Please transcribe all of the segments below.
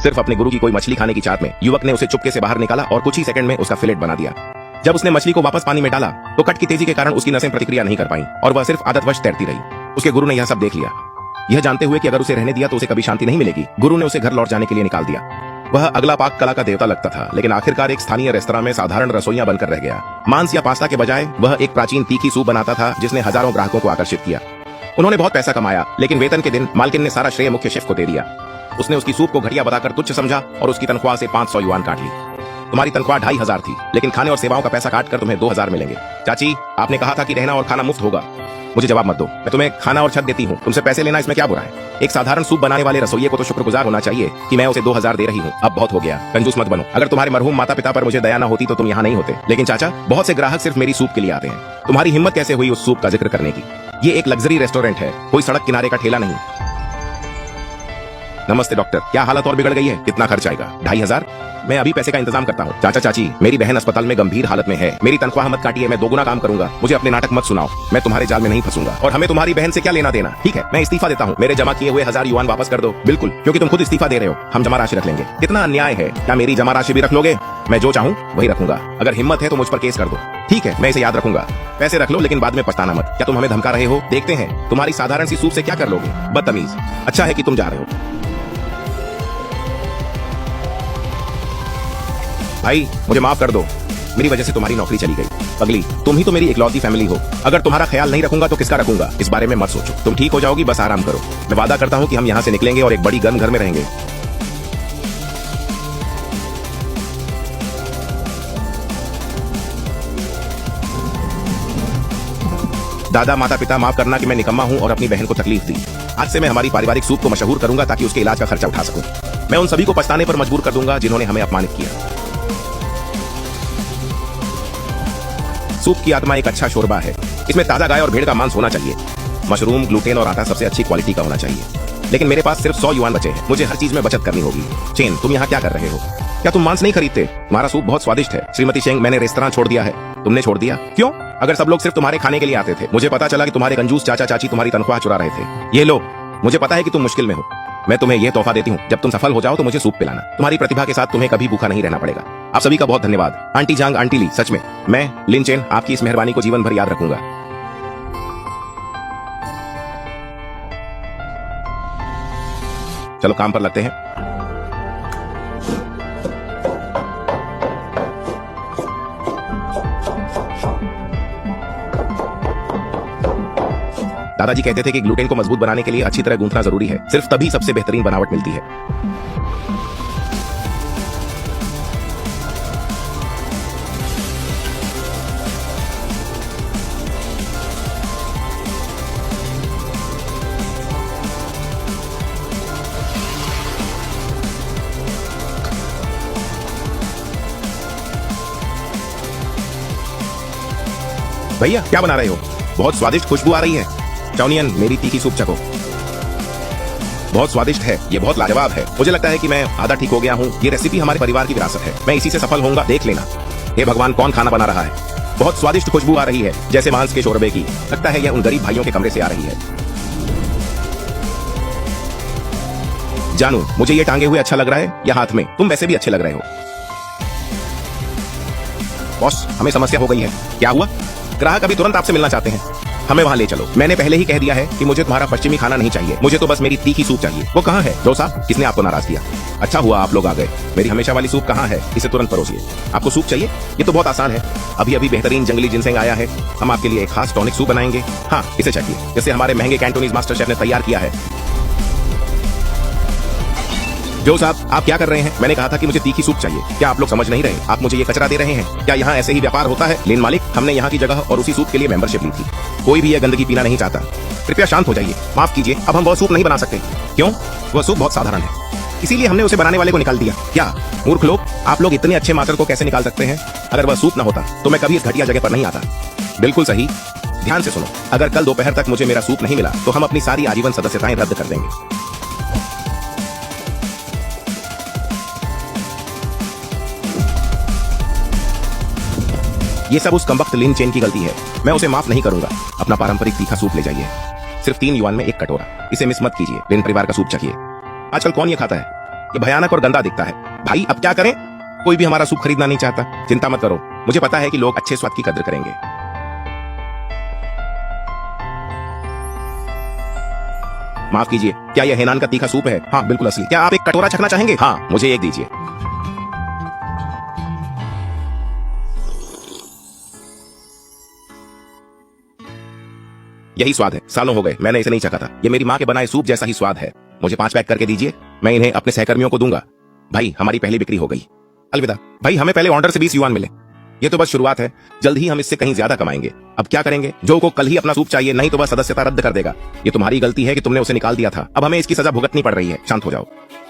सिर्फ अपने गुरु की कोई मछली खाने की चाहत में युवक ने उसे चुपके से बाहर निकाला और कुछ ही सेकंड में उसका फिलेट बना दिया। जब उसने मछली को वापस पानी में डाला तो कट की तेजी के कारण उसकी नसें प्रतिक्रिया नहीं कर पाई और वह सिर्फ आदतवश तैरती रही। उसके गुरु ने यह सब देख लिया। यह जानते हुए कि अगर उसे रहने दिया तो उसे कभी शांति नहीं मिलेगी, गुरु ने उसे घर लौट जाने के लिए निकाल दिया। वह अगला पाक कला का देवता लगता था, लेकिन आखिरकार एक स्थानीय रेस्तरां में साधारण रसोइया बनकर रह गया। मांस या पास्ता के बजाय वह एक प्राचीन तीखी सूप बनाता था जिसने हजारों ग्राहकों को आकर्षित किया। उन्होंने बहुत पैसा कमाया, लेकिन वेतन के दिन मालकिन ने सारा श्रेय मुख्य शेफ को दे दिया। उसने उसकी सूप को घटिया बताकर तुच्छ समझा और उसकी तनख्वाह से 500 युआन काट ली। तुम्हारी तनख्वाह 2500 थी, लेकिन खाने और सेवाओं का पैसा काटकर तुम्हें 2000 मिलेंगे। चाची, आपने कहा था कि रहना और खाना मुफ्त होगा। मुझे जवाब मत दो, मैं तुम्हें खाना और छत देती हूँ, तुमसे पैसे लेना इसमें क्या बुरा है? एक साधारण सूप बनाने वाले रसोइये को तो शुक्रगुजार होना चाहिए कि मैं उसे 2000 दे रही हूँ। अब बहुत हो गया, कंजूस मत बनो। अगर तुम्हारे मरहूम माता पिता पर मुझे दया न होती तो तुम यहाँ नहीं होते। लेकिन चाचा, बहुत से ग्राहक सिर्फ मेरी सूप के लिए आते हैं। तुम्हारी हिम्मत कैसे हुई उस सूप का जिक्र करने की? ये एक लग्जरी रेस्टोरेंट है, कोई सड़क किनारे का ठेला नहीं। नमस्ते डॉक्टर, क्या हालत और बिगड़ गई है? कितना खर्च आएगा? 2500? मैं अभी पैसे का इंतजाम करता हूँ। चाचा चाची, मेरी बहन अस्पताल में गंभीर हालत में है, मेरी तनख्वाह मत काटिए, मैं दोगुना काम करूंगा। मुझे अपने नाटक मत सुनाओ, मैं तुम्हारे जाल में नहीं फंसूंगा। और हमें तुम्हारी बहन से क्या लेना देना? ठीक है, मैं इस्तीफा देता हूँ, मेरे जमा किए हुए 1000 युआन वापस कर दो। बिल्कुल, क्योंकि तुम खुद इस्तीफा दे रहे हो। हम जमा राशि रख लेंगे। कितना अन्याय है, क्या मेरी जमा राशि भी रख लोगे? मैं जो चाहूँ वही रखूंगा। अगर हिम्मत है तो मुझ पर केस कर दो। ठीक है, मैं इसे याद रखूंगा। पैसे रख लो, लेकिन बाद में पछताना मत। क्या तुम हमें धमका रहे हो? देखते हैं तुम्हारी साधारण सी सूप से क्या कर लोगे, बदतमीज। अच्छा है कि तुम जा रहे हो। भाई, मुझे माफ कर दो, मेरी वजह से तुम्हारी नौकरी चली गई। अगली, तुम ही तो मेरी इकलौती फैमिली हो। अगर तुम्हारा ख्याल नहीं रखूंगा तो किसका रखूंगा? इस बारे में मत सोचो, तुम ठीक हो जाओगी, बस आराम करो। मैं वादा करता हूँ कि हम यहाँ से निकलेंगे और एक बड़ी गर्म घर में रहेंगे। दादा, माता पिता, माफ करना कि मैं निकम्मा हूँ और अपनी बहन को तकलीफ दी। आज से मैं हमारी पारिवारिक सूप को मशहूर करूंगा ताकि उसके इलाज का खर्चा उठा सकूं। मैं उन सभी को पछताने पर मजबूर कर दूंगा जिन्होंने हमें अपमानित किया। सूप की आत्मा एक अच्छा शोरबा है। इसमें ताजा गाय और भेड़ का मांस होना चाहिए। मशरूम, ग्लूटेन और आटा सबसे अच्छी क्वालिटी का होना चाहिए। लेकिन मेरे पास सिर्फ 100 युआन बचे हैं। मुझे हर चीज में बचत करनी होगी। चेन, तुम यहाँ क्या कर रहे हो? क्या तुम मांस नहीं खरीदते? तुम्हारा सूप बहुत स्वादिष्ट है। श्रीमती शेंग, मैंने रेस्तरां छोड़ दिया है। तुमने छोड़ दिया? क्यों? अगर सब लोग सिर्फ तुम्हारे खाने के लिए आते थे। मुझे पता चला कि तुम्हारे कंजूस चाचा चाची तुम्हारी तनख्वाह चुरा रहे थे। ये लो, मुझे पता है कि तुम मुश्किल में हो। मैं तुम्हें यह तोहफा देती हूँ, जब तुम सफल हो जाओ तो मुझे सूप पिलाना। तुम्हारी प्रतिभा के साथ तुम्हें कभी भूखा नहीं रहना पड़ेगा। आप सभी का बहुत धन्यवाद। आंटी जांग, आंटी ली, सच में मैं लिन चेन आपकी इस मेहरबानी को जीवन भर याद रखूंगा। चलो काम पर लगते हैं। दादाजी कहते थे कि ग्लूटेन को मजबूत बनाने के लिए अच्छी तरह गूंथना जरूरी है। सिर्फ तभी सबसे बेहतरीन बनावट मिलती है। भैया, क्या बना रहे हो? बहुत स्वादिष्ट खुशबू आ रही है। चाउनियन, मेरी तीखी सूप चखो। बहुत स्वादिष्ट है, ये बहुत लाजवाब है। मुझे लगता है कि मैं आधा ठीक हो गया हूँ। ये रेसिपी हमारे परिवार की विरासत है। मैं इसी से सफल होऊंगा, देख लेना। हे भगवान, कौन खाना बना रहा है? बहुत स्वादिष्ट खुशबू आ रही है, जैसे मांस के शोरबे की। लगता है यह उन गरीब भाइयों के कमरे से आ रही है। जानू, मुझे ये टांगे हुए अच्छा लग रहा है या हाथ में? तुम वैसे भी अच्छे लग रहे हो। बॉस, हमें समस्या हो गई है। क्या हुआ? ग्राहक अभी तुरंत आपसे मिलना चाहते हैं। हमें वहां ले चलो। मैंने पहले ही कह दिया है कि मुझे तुम्हारा पश्चिमी खाना नहीं चाहिए। मुझे तो बस मेरी तीखी सूप चाहिए। वो कहाँ है? डोसा, किसने आपको नाराज किया? अच्छा हुआ आप लोग आ गए। मेरी हमेशा वाली सूप कहाँ है? इसे तुरंत परोसिए। आपको सूप चाहिए? ये तो बहुत आसान है। अभी अभी बेहतरीन जंगली जिनसेंग आया है। हम आपके लिए एक खास टॉनिक सूप बनाएंगे। हाँ, इसे चखिए, जिसे हमारे महंगे कैंटोनीज मास्टर शेफ ने तैयार किया है। जो साहब, आप क्या कर रहे हैं? मैंने कहा था कि मुझे तीखी सूप चाहिए। क्या आप लोग समझ नहीं रहे? आप मुझे ये कचरा दे रहे हैं। क्या यहाँ ऐसे ही व्यापार होता है? लेन मालिक, हमने यहाँ की जगह और उसी सूप के लिए मेंबरशिप ली थी। कोई भी यह गंदगी पीना नहीं चाहता। कृपया शांत हो जाइए। माफ कीजिए, अब हम वह सूप नहीं बना सकते। क्यों? वह सूप बहुत साधारण है, इसीलिए हमने उसे बनाने वाले को निकाल दिया। क्या मूर्ख लोग, आप लोग इतने अच्छे मास्टर को कैसे निकाल सकते हैं? अगर वह सूप न होता तो मैं कभी इस घटिया जगह पर नहीं आता। बिल्कुल सही। ध्यान से सुनो, अगर कल दोपहर तक मुझे मेरा सूप नहीं मिला तो हम अपनी सारी आजीवन सदस्यताएं रद्द कर देंगे। ये सब उस कमबख्त लिन चेन की गलती है। मैं उसे माफ नहीं करूंगा। अपना पारंपरिक तीखा सूप ले जाइए। सिर्फ 3 युआन में 1 कटोरा। इसे मिस मत कीजिए। लिन परिवार का सूप चखिए। आजकल कौन ये खाता है? ये भयानक और गंदा दिखता है। भाई अब क्या करें? कोई भी हमारा सूप खरीदना नहीं चाहता। चिंता मत करो, मुझे पता है कि लोग अच्छे स्वाद की कदर करेंगे। माफ कीजिए, क्या यह हेनान का तीखा सूप है? हाँ बिल्कुल असली। क्या आप एक कटोरा चखना चाहेंगे? हाँ, मुझे एक दीजिए। यही स्वाद है। सालों हो गए मैंने इसे नहीं चखा था। ये मेरी माँ के बनाए सूप जैसा ही स्वाद है। मुझे 5 पैक करके दीजिए, मैं इन्हें अपने सहकर्मियों को दूंगा। भाई हमारी पहली बिक्री हो गई। अलविदा। भाई हमें पहले ऑर्डर से 20 युआन मिले। ये तो बस शुरुआत है, जल्द ही हम इससे कहीं ज्यादा कमाएंगे। अब क्या करेंगे? जो को कल ही अपना सूप चाहिए, नहीं तो वह सदस्यता रद्द कर देगा। ये तुम्हारी गलती है कि तुमने उसे निकाल दिया था। अब हमें इसकी सजा भुगतनी पड़ रही है। शांत हो जाओ।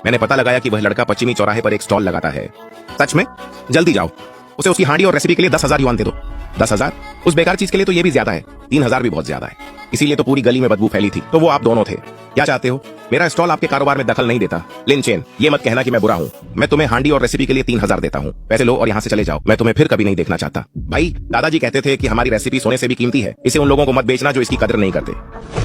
मैंने पता लगाया कि वह लड़का पश्चिमी चौराहे पर एक स्टॉल लगाता है। सच में? जल्दी जाओ, उसे उसकी हांडी और रेसिपी के लिए 10,000 युआन दे दो। 10,000? उस बेकार चीज के लिए तो ये भी ज्यादा है। 3,000 भी बहुत ज्यादा है। इसीलिए तो पूरी गली में बदबू फैली थी। तो वो आप दोनों थे। क्या चाहते हो? मेरा स्टॉल आपके कारोबार में दखल नहीं देता। लिन चेन, ये मत कहना कि मैं बुरा हूँ। मैं तुम्हें हांडी और रेसिपी के लिए 3,000 देता हूँ। पैसे लो और यहाँ से चले जाओ। मैं तुम्हें फिर कभी नहीं देखना चाहता। भाई दादाजी कहते थे कि हमारी रेसिपी सोने से भी कीमती है। इसे उन लोगों को मत बेचना जो इसकी कदर नहीं करते।